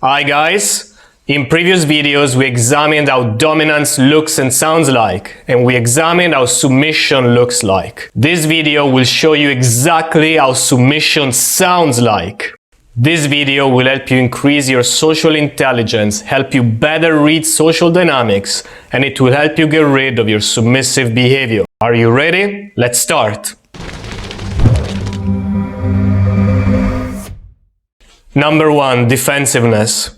Hi guys! In previous videos we examined how dominance looks and sounds like, and we examined how submission looks like. This video will show you exactly how submission sounds like. This video will help you increase your social intelligence, help you better read social dynamics, and it will help you get rid of your submissive behavior. Are you ready? Let's start! Number 1. Defensiveness.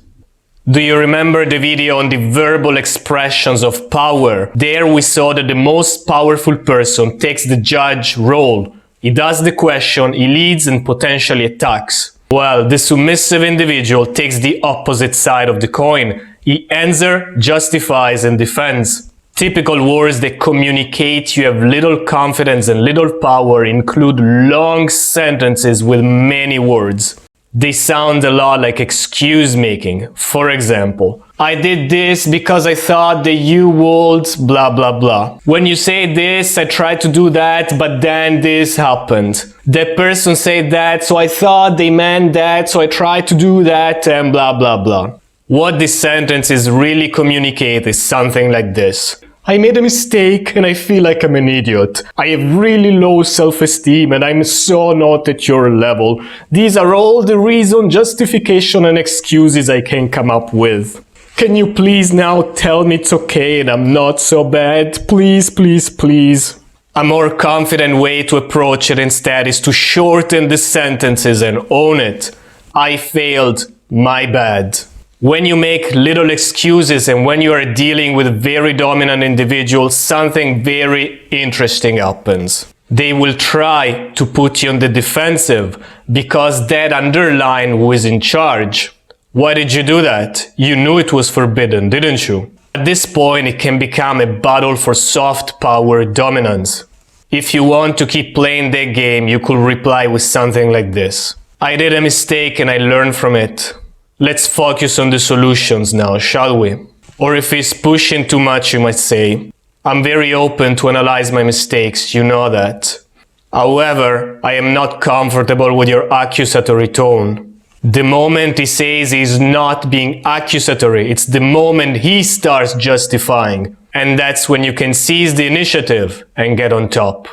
Do you remember the video on the verbal expressions of power? There we saw that the most powerful person takes the judge role. He does the question, he leads and potentially attacks. Well, the submissive individual takes the opposite side of the coin. He answers, justifies and defends. Typical words that communicate you have little confidence and little power include long sentences with many words. They sound a lot like excuse making. For example, I did this because I thought that you would blah blah blah. When you say this, I tried to do that, but then this happened. That person said that, so I thought they meant that, so I tried to do that, and blah blah blah. What this sentence is really communicate is something like this. I made a mistake and I feel like I'm an idiot. I have really low self-esteem and I'm so not at your level. These are all the reason, justification and excuses I can come up with. Can you please now tell me it's okay and I'm not so bad? Please, please, please. A more confident way to approach it instead is to shorten the sentences and own it. I failed, my bad. When you make little excuses and when you are dealing with a very dominant individual, something very interesting happens. They will try to put you on the defensive because that underlines who is in charge. Why did you do that? You knew it was forbidden, didn't you? At this point, it can become a battle for soft power dominance. If you want to keep playing that game, you could reply with something like this. I did a mistake and I learned from it. Let's focus on the solutions now, shall we? Or if he's pushing too much, you might say, I'm very open to analyze my mistakes, you know that. However, I am not comfortable with your accusatory tone. The moment he says he's not being accusatory, it's the moment he starts justifying. And that's when you can seize the initiative and get on top.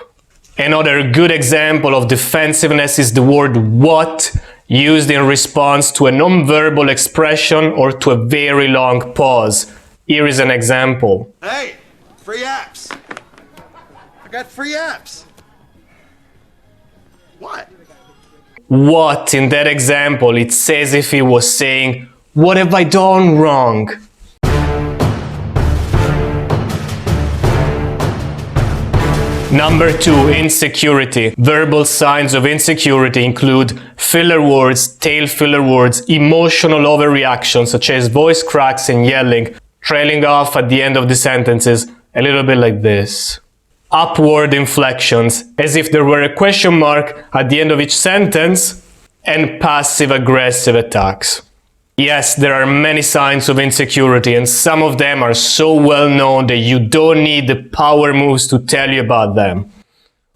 Another good example of defensiveness is the word what, used in response to a non-verbal expression or to a very long pause. Here is an example. Hey, free apps. I got free apps. What? What, in that example, it's as if he was saying, what have I done wrong? Number 2, insecurity. Verbal signs of insecurity include filler words, tail filler words, emotional overreactions such as voice cracks and yelling, trailing off at the end of the sentences, a little bit like this. Upward inflections, as if there were a question mark at the end of each sentence, and passive-aggressive attacks. Yes, there are many signs of insecurity and some of them are so well known that you don't need the power moves to tell you about them.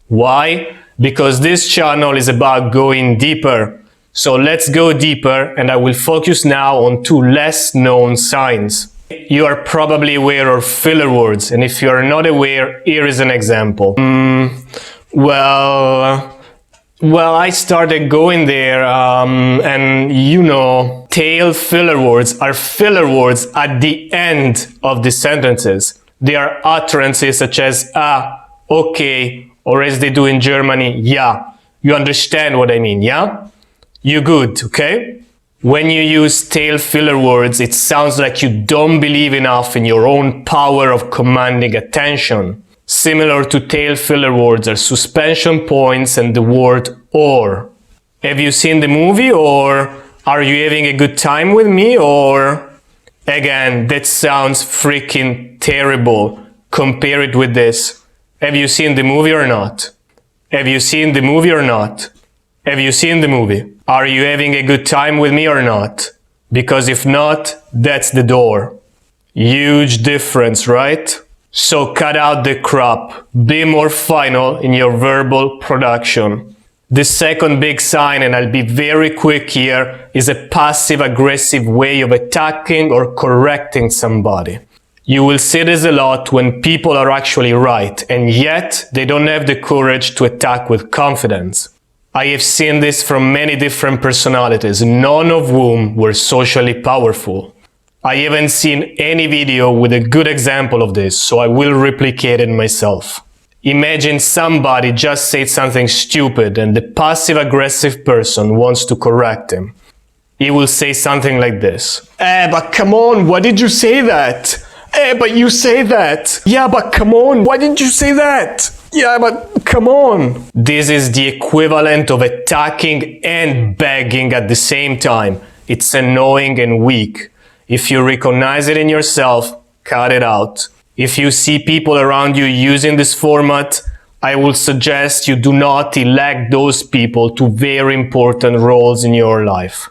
Why? Because this channel is about going deeper. So let's go deeper and I will focus now on 2 less known signs. You are probably aware of filler words, and if you are not aware, here is an example. Well, I started going there, and you know, tail filler words are filler words at the end of the sentences. They are utterances such as, okay, or as they do in Germany, yeah. You understand what I mean, yeah? You good, okay? When you use tail filler words, it sounds like you don't believe enough in your own power of commanding attention. Similar to tail filler words are suspension points and the word or. Have you seen the movie? Or are you having a good time with me? Or again, that sounds freaking terrible. Compare it with this. Have you seen the movie or not? Have you seen the movie or not? Have you seen the movie? Are you having a good time with me or not? Because if not, that's the door. Huge difference, right? So cut out the crap. Be more final in your verbal production. The second big sign, and I'll be very quick here, is a passive-aggressive way of attacking or correcting somebody. You will see this a lot when people are actually right, and yet they don't have the courage to attack with confidence. I have seen this from many different personalities, none of whom were socially powerful. I haven't seen any video with a good example of this, so I will replicate it myself. Imagine somebody just said something stupid and the passive-aggressive person wants to correct him. He will say something like this. But come on, why did you say that? But you say that. Yeah, but come on, why didn't you say that? Yeah, but come on. This is the equivalent of attacking and begging at the same time. It's annoying and weak. If you recognize it in yourself, cut it out. If you see people around you using this format, I will suggest you do not elect those people to very important roles in your life.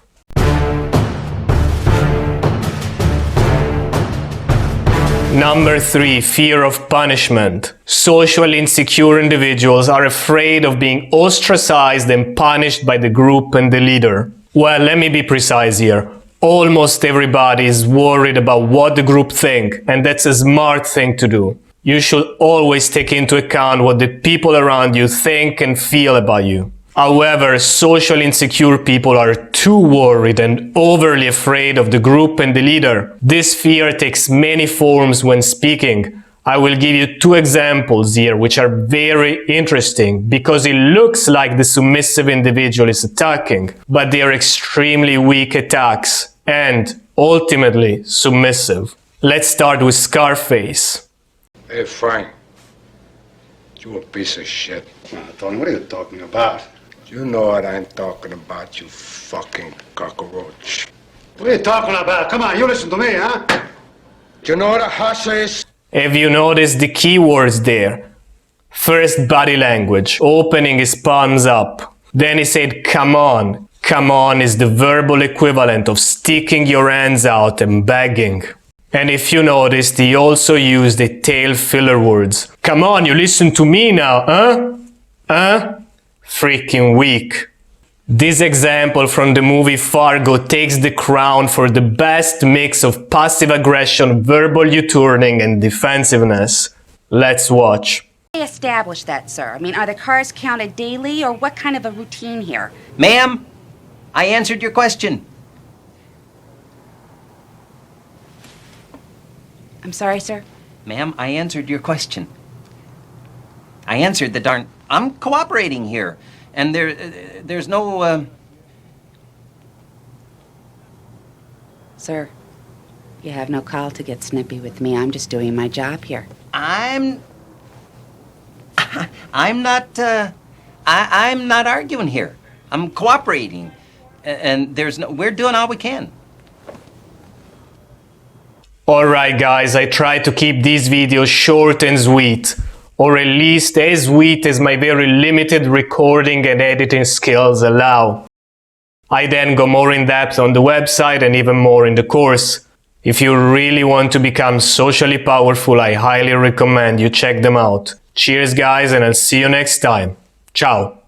Number 3, fear of punishment. Socially insecure individuals are afraid of being ostracized and punished by the group and the leader. Well, let me be precise here. Almost everybody is worried about what the group think, and that's a smart thing to do. You should always take into account what the people around you think and feel about you. However, socially insecure people are too worried and overly afraid of the group and the leader. This fear takes many forms when speaking. I will give you 2 examples here which are very interesting because it looks like the submissive individual is attacking, but they are extremely weak attacks and ultimately submissive. Let's start with Scarface. Hey, Frank. You a piece of shit. Tony, what are you talking about? You know what I'm talking about, you fucking cockroach. What are you talking about? Come on, you listen to me, huh? Do you know what a hush is? Have you noticed the keywords there? First, body language, opening his palms up. Then he said, come on. Come on is the verbal equivalent of sticking your hands out and begging. And if you noticed, he also used the tail filler words. Come on, you listen to me now, huh? Huh? Freaking weak. This example from the movie Fargo takes the crown for the best mix of passive aggression, verbal U-turning, and defensiveness. Let's watch. They establish that, sir? I mean, are the cars counted daily, or what kind of a routine here? Ma'am, I answered your question. I'm sorry, sir? Ma'am, I answered your question. I answered the darn... I'm cooperating here, and there's no, Sir, you have no call to get snippy with me. I'm just doing my job here. I'm not, I'm not arguing here. I'm cooperating, and we're doing all we can. Alright guys, I try to keep these videos short and sweet, or at least as sweet as my very limited recording and editing skills allow. I then go more in depth on the website and even more in the course. If you really want to become socially powerful, I highly recommend you check them out. Cheers guys, and I'll see you next time. Ciao!